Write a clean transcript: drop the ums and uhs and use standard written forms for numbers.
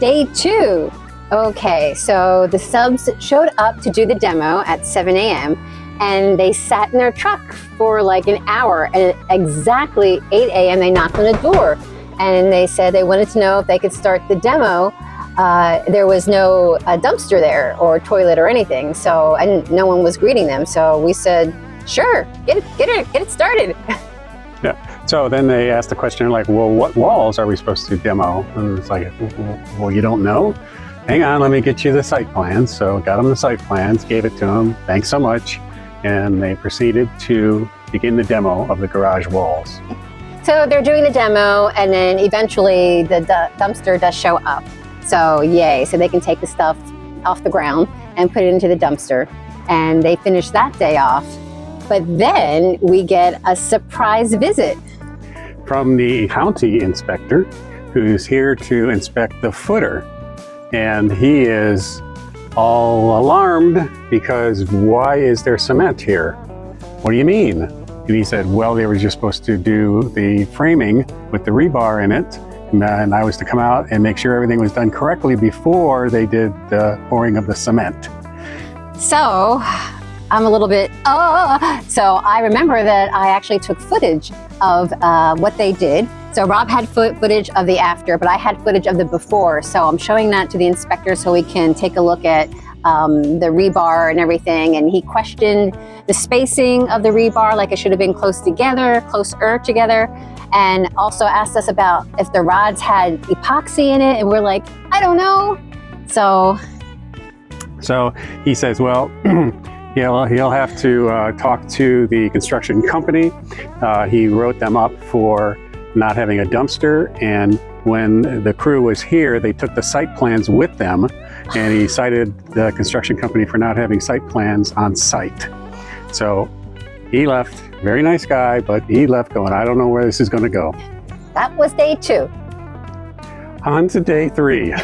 Day 2. Okay, so the subs showed up to do the demo at 7 a.m. and they sat in their truck for like an hour, and at exactly 8 a.m. they knocked on the door and they said they wanted to know if they could start the demo. There was no dumpster there or toilet or anything, so and no one was greeting them. So we said, sure, get it started. Yeah. So then they asked the question like, well, what walls are we supposed to demo? And it's like, well, you don't know? Hang on, let me get you the site plans. So got them the site plans, gave it to them. Thanks so much. And they proceeded to begin the demo of the garage walls. So they're doing the demo, and then eventually the dumpster does show up. So yay, so they can take the stuff off the ground and put it into the dumpster. And they finish that day off. But then we get a surprise visit from the county inspector, who's here to inspect the footer. And he is all alarmed because why is there cement here? What do you mean? And he said, well, they were just supposed to do the framing with the rebar in it. And I was to come out and make sure everything was done correctly before they did the pouring of the cement. So I'm a little bit, so I remember that I actually took footage of what they did. So Rob had footage of the after, but I had footage of the before. So I'm showing that to the inspector so we can take a look at the rebar and everything. And he questioned the spacing of the rebar, like it should have been closer together. And also asked us about if the rods had epoxy in it. And we're like, I don't know. So he says, well, he'll have to talk to the construction company. He wrote them up for not having a dumpster, and when the crew was here, they took the site plans with them, and he cited the construction company for not having site plans on site. So he left, very nice guy, but he left going, I don't know where this is going to go. That was day 2. On to day 3.